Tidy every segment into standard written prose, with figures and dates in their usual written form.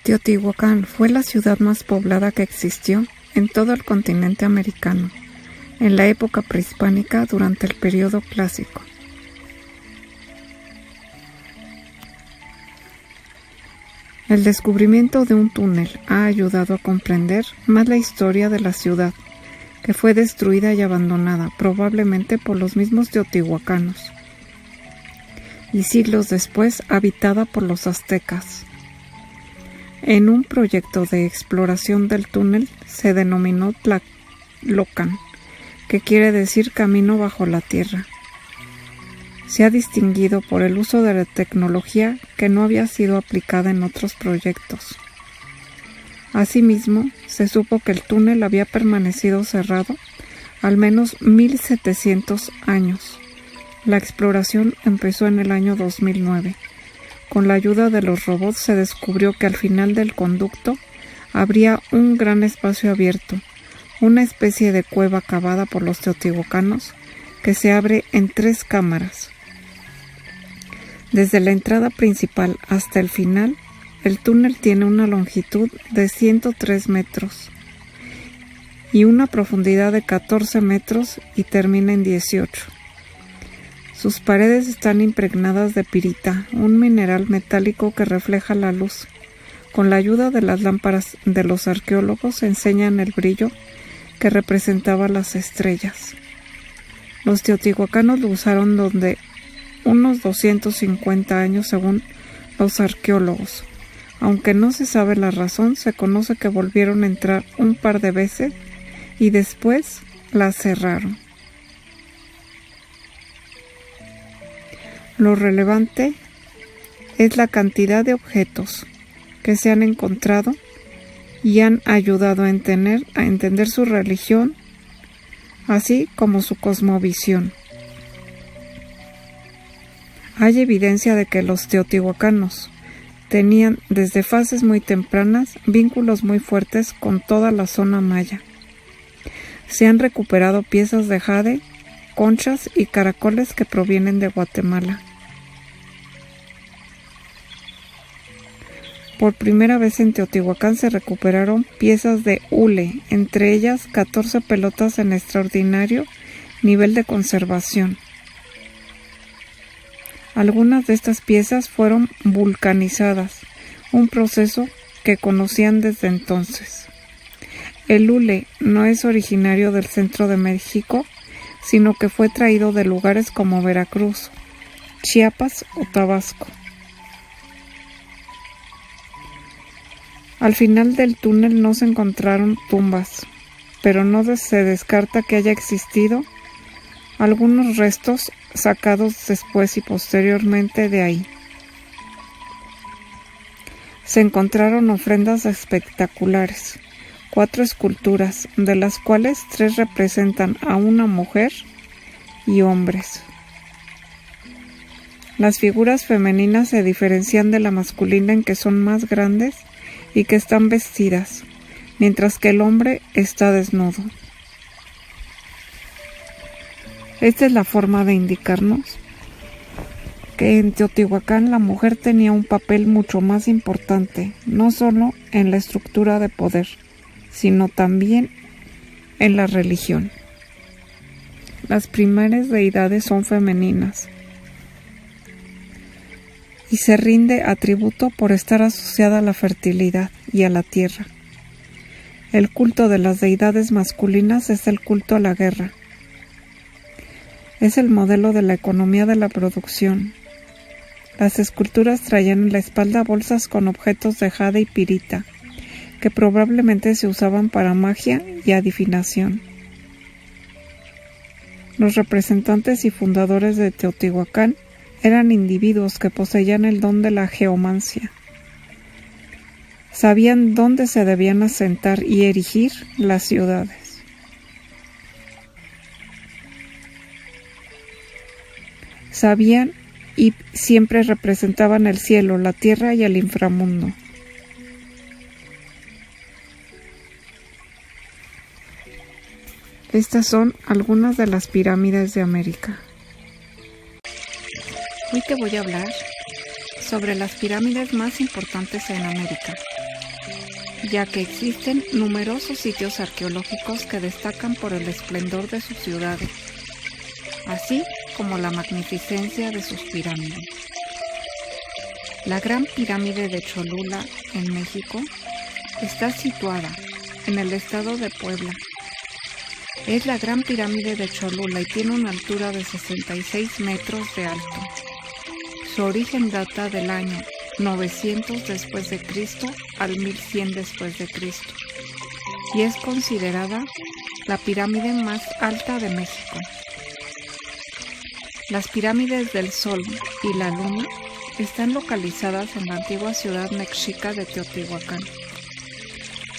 Teotihuacán fue la ciudad más poblada que existió en todo el continente americano, en la época prehispánica durante el período clásico. El descubrimiento de un túnel ha ayudado a comprender más la historia de la ciudad, que fue destruida y abandonada probablemente por los mismos teotihuacanos, y siglos después habitada por los aztecas. En un proyecto de exploración del túnel se denominó Tlalocan, que quiere decir camino bajo la tierra. Se ha distinguido por el uso de la tecnología que no había sido aplicada en otros proyectos. Asimismo, se supo que el túnel había permanecido cerrado al menos 1700 años. La exploración empezó en el año 2009. Con la ayuda de los robots se descubrió que al final del conducto habría un gran espacio abierto, una especie de cueva cavada por los teotihuacanos que se abre en 3 cámaras. Desde la entrada principal hasta el final, el túnel tiene una longitud de 103 metros y una profundidad de 14 metros y termina en 18. Sus paredes están impregnadas de pirita, un mineral metálico que refleja la luz. Con la ayuda de las lámparas de los arqueólogos enseñan el brillo que representaba las estrellas. Los teotihuacanos lo usaron durante unos 250 años según los arqueólogos. Aunque no se sabe la razón, se conoce que volvieron a entrar un par de veces y después la cerraron. Lo relevante es la cantidad de objetos que se han encontrado y han ayudado a entender su religión, así como su cosmovisión. Hay evidencia de que los teotihuacanos tenían desde fases muy tempranas vínculos muy fuertes con toda la zona maya. Se han recuperado piezas de jade, conchas y caracoles que provienen de Guatemala. Por primera vez en Teotihuacán se recuperaron piezas de hule, entre ellas 14 pelotas en extraordinario nivel de conservación. Algunas de estas piezas fueron vulcanizadas, un proceso que conocían desde entonces. El hule no es originario del centro de México, sino que fue traído de lugares como Veracruz, Chiapas o Tabasco. Al final del túnel no se encontraron tumbas, pero no se descarta que haya existido algunos restos sacados después y posteriormente de ahí. Se encontraron ofrendas espectaculares, 4 esculturas, de las cuales 3 representan a una mujer y hombres. Las figuras femeninas se diferencian de la masculina en que son más grandes y que están vestidas, mientras que el hombre está desnudo. Esta es la forma de indicarnos que en Teotihuacán la mujer tenía un papel mucho más importante, no solo en la estructura de poder, sino también en la religión. Las primeras deidades son femeninas y se rinde atributo por estar asociada a la fertilidad y a la tierra. El culto de las deidades masculinas es el culto a la guerra. Es el modelo de la economía de la producción. Las esculturas traían en la espalda bolsas con objetos de jade y pirita, que probablemente se usaban para magia y adivinación. Los representantes y fundadores de Teotihuacán eran individuos que poseían el don de la geomancia. Sabían dónde se debían asentar y erigir las ciudades. Sabían y siempre representaban el cielo, la tierra y el inframundo. Estas son algunas de las pirámides de América. Hoy te voy a hablar sobre las pirámides más importantes en América. ya que existen numerosos sitios arqueológicos que destacan por el esplendor de sus ciudades, así como la magnificencia de sus pirámides. La Gran Pirámide de Cholula, en México, está situada en el estado de Puebla. Es la Gran Pirámide de Cholula y tiene una altura de 66 metros de alto. Su origen data del año 900 después de Cristo al 1100 después de Cristo y es considerada la pirámide más alta de México. Las pirámides del Sol y la Luna están localizadas en la antigua ciudad mexica de Teotihuacán.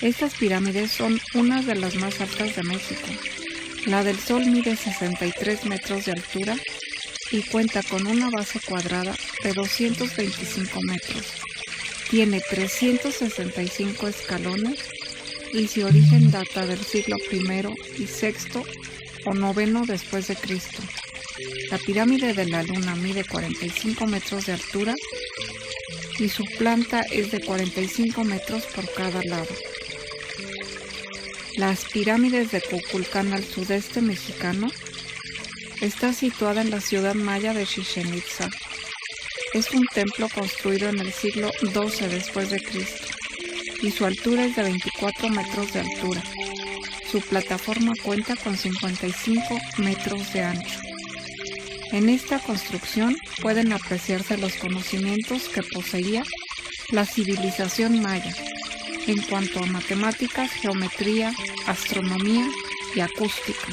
Estas pirámides son una de las más altas de México. La del Sol mide 63 metros de altura y cuenta con una base cuadrada de 225 metros. Tiene 365 escalones y su origen data del siglo I y VI o IX después de Cristo. La pirámide de la Luna mide 45 metros de altura y su planta es de 45 metros por cada lado. Las pirámides de Kukulcán al sudeste mexicano está situada en la ciudad maya de Chichén Itzá. Es un templo construido en el siglo XII después de Cristo y su altura es de 24 metros de altura. Su plataforma cuenta con 55 metros de ancho. En esta construcción pueden apreciarse los conocimientos que poseía la civilización maya en cuanto a matemáticas, geometría, astronomía y acústica.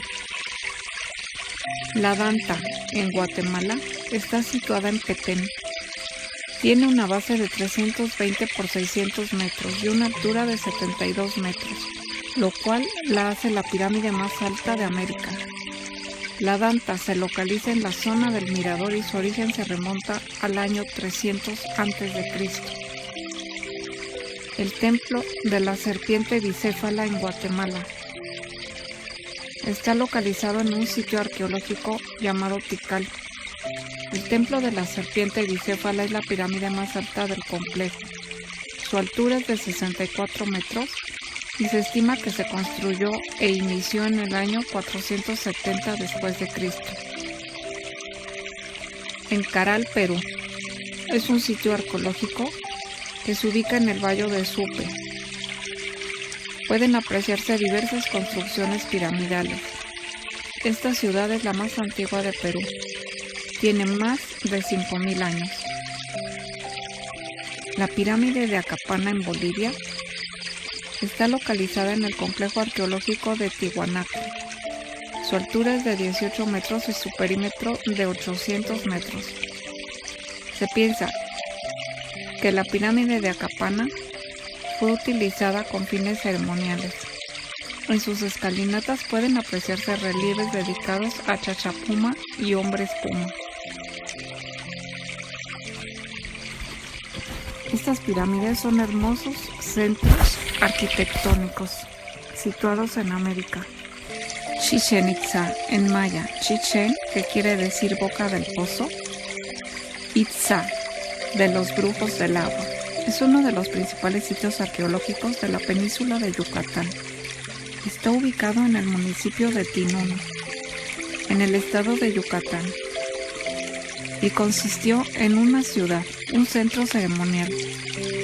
La Danta, en Guatemala, está situada en Petén. Tiene una base de 320 por 600 metros y una altura de 72 metros, lo cual la hace la pirámide más alta de América. La Danta se localiza en la zona del Mirador y su origen se remonta al año 300 a.C. El Templo de la Serpiente Bicéfala en Guatemala está localizado en un sitio arqueológico llamado Tikal. El Templo de la Serpiente Bicéfala es la pirámide más alta del complejo. Su altura es de 64 metros y se estima que se construyó e inició en el año 470 después de Cristo. En Caral, Perú, es un sitio arqueológico que se ubica en el Valle de Supe. Pueden apreciarse diversas construcciones piramidales. Esta ciudad es la más antigua de Perú. Tiene más de 5.000 años. La pirámide de Acapana en Bolivia está localizada en el complejo arqueológico de Tiwanaku. Su altura es de 18 metros y su perímetro de 800 metros. Se piensa que la pirámide de Acapana fue utilizada con fines ceremoniales. En sus escalinatas pueden apreciarse relieves dedicados a Chachapuma y Hombres Puma. Estas pirámides son hermosos centros arquitectónicos situados en América. Chichén Itzá, en maya, Chichén, que quiere decir boca del pozo, Itzá, de los brujos del agua. Es uno de los principales sitios arqueológicos de la península de Yucatán. Está ubicado en el municipio de Tinún, en el estado de Yucatán, y consistió en una ciudad, un centro ceremonial,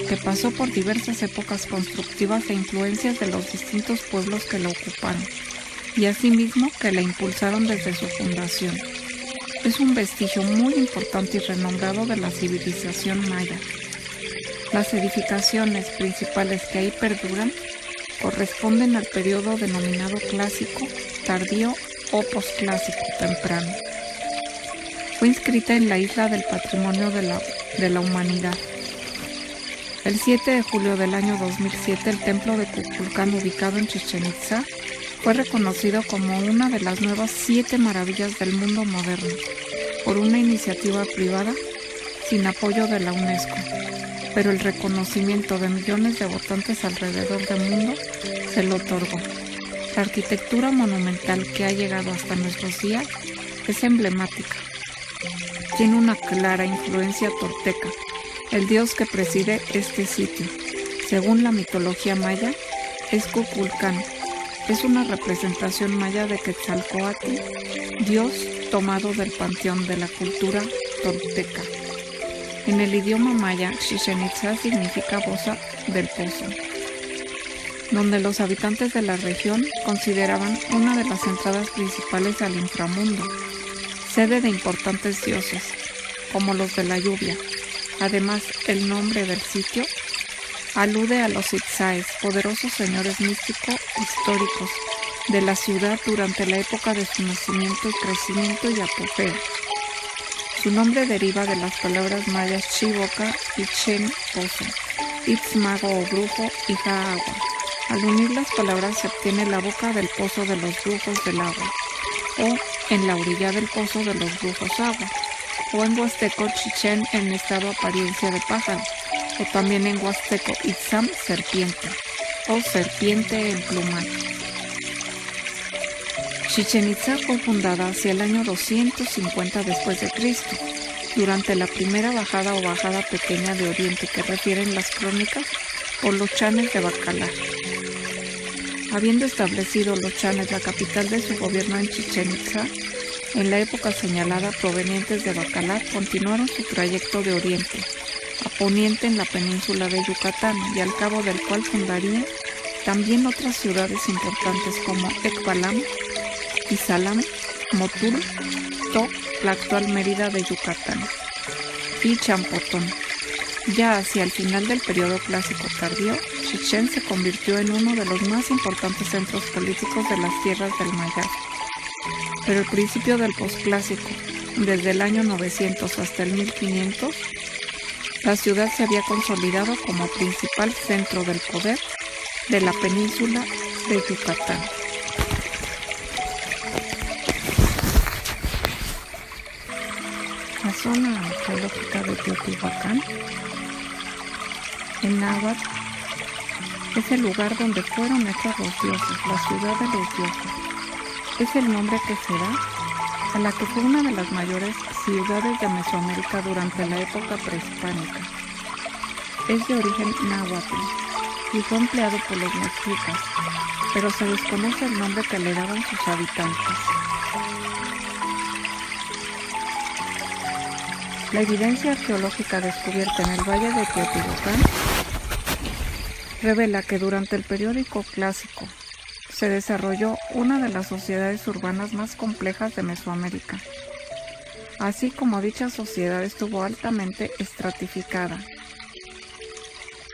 que pasó por diversas épocas constructivas e influencias de los distintos pueblos que la ocuparon, y asimismo que la impulsaron desde su fundación. Es un vestigio muy importante y renombrado de la civilización maya. Las edificaciones principales que ahí perduran corresponden al periodo denominado clásico, tardío o posclásico temprano. Fue inscrita en la isla del Patrimonio de la Humanidad. El 7 de julio del año 2007, el templo de Kukulcán, ubicado en Chichén Itzá, fue reconocido como una de las nuevas 7 maravillas del mundo moderno por una iniciativa privada sin apoyo de la UNESCO, pero el reconocimiento de millones de votantes alrededor del mundo se lo otorgó. La arquitectura monumental que ha llegado hasta nuestros días es emblemática. Tiene una clara influencia tolteca, el dios que preside este sitio. Según la mitología maya, es Kukulcán. Es una representación maya de Quetzalcóatl, dios tomado del panteón de la cultura tolteca. En el idioma maya, Chichén Itzá significa boza del pozo, donde los habitantes de la región consideraban una de las entradas principales al inframundo, sede de importantes dioses, como los de la lluvia. Además, el nombre del sitio alude a los Itzáes, poderosos señores místicos históricos de la ciudad durante la época de su nacimiento, crecimiento y apogeo. Su nombre deriva de las palabras mayas Chivoca y Chen, pozo, Itz, mago o brujo, y Ja, agua. Al unir las palabras se obtiene la boca del pozo de los brujos del agua, o en la orilla del pozo de los brujos agua, o en huasteco Chichén en estado apariencia de pájaro, o también en huasteco Itzam, serpiente, o serpiente emplumada. Chichén Itzá fue fundada hacia el año 250 después de Cristo, durante la primera bajada o bajada pequeña de Oriente que refieren las crónicas por los chanes de Bacalar. Habiendo establecido los chanes la capital de su gobierno en Chichén Itzá, en la época señalada provenientes de Bacalar continuaron su trayecto de oriente a poniente en la península de Yucatán, y al cabo del cual fundarían también otras ciudades importantes como Ecbalam, Izalam, Motul, To, la actual Mérida de Yucatán, y Champotón. Ya hacia el final del periodo clásico tardío, Chichén se convirtió en uno de los más importantes centros políticos de las tierras del Mayab. Pero al principio del posclásico, desde el año 900 hasta el 1500, la ciudad se había consolidado como principal centro del poder de la península de Yucatán. La zona arqueológica de Teotihuacán, en náhuatl, es el lugar donde fueron hechos los dioses, la ciudad de los dioses. Es el nombre que se da a la que fue una de las mayores ciudades de Mesoamérica durante la época prehispánica. Es de origen náhuatl y fue empleado por los mexicas, pero se desconoce el nombre que le daban sus habitantes. La evidencia arqueológica descubierta en el valle de Teotihuacán revela que durante el período clásico se desarrolló una de las sociedades urbanas más complejas de Mesoamérica, así como dicha sociedad estuvo altamente estratificada.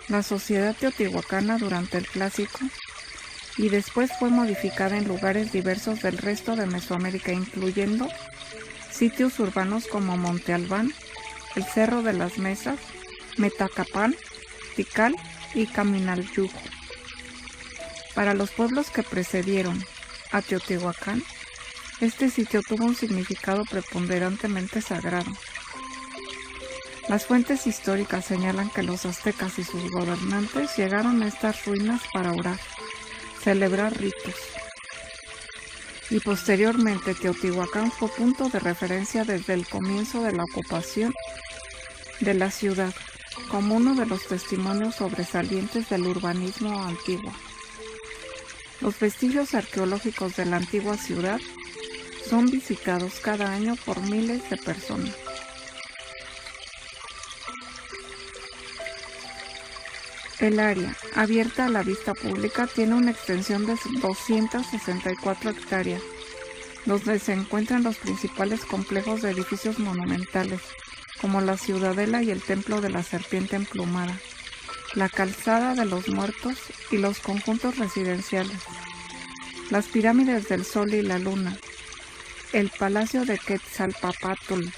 La sociedad teotihuacana durante el Clásico y después fue modificada en lugares diversos del resto de Mesoamérica, incluyendo sitios urbanos como Monte Albán, el Cerro de las Mesas, Metacapán, Tikal y Caminalyuco. Para los pueblos que precedieron a Teotihuacán, este sitio tuvo un significado preponderantemente sagrado. Las fuentes históricas señalan que los aztecas y sus gobernantes llegaron a estas ruinas para orar, celebrar ritos. Y posteriormente Teotihuacán fue punto de referencia desde el comienzo de la ocupación de la ciudad, como uno de los testimonios sobresalientes del urbanismo antiguo. Los vestigios arqueológicos de la antigua ciudad son visitados cada año por miles de personas. El área, abierta a la vista pública, tiene una extensión de 264 hectáreas, donde se encuentran los principales complejos de edificios monumentales, como la Ciudadela y el Templo de la Serpiente Emplumada, la Calzada de los Muertos y los conjuntos residenciales, las Pirámides del Sol y la Luna, el Palacio de Quetzalpapatl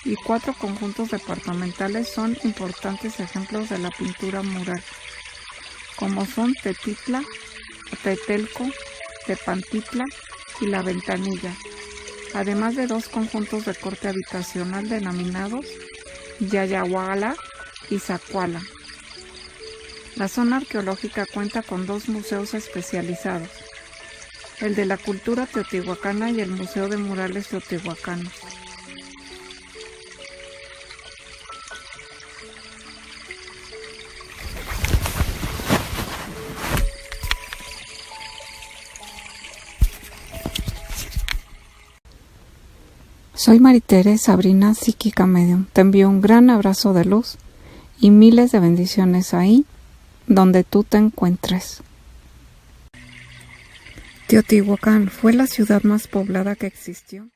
y 4 conjuntos departamentales son importantes ejemplos de la pintura mural, como son Tetitla, Tetelco, Tepantitla y La Ventanilla, además de 2 conjuntos de corte habitacional denominados Yayahuala y Zacuala. La zona arqueológica cuenta con 2 museos especializados, el de la cultura teotihuacana y el Museo de Murales Teotihuacanos. Soy Maritere Sabrina, psíquica medium. Te envío un gran abrazo de luz y miles de bendiciones ahí donde tú te encuentres. Teotihuacán fue la ciudad más poblada que existió.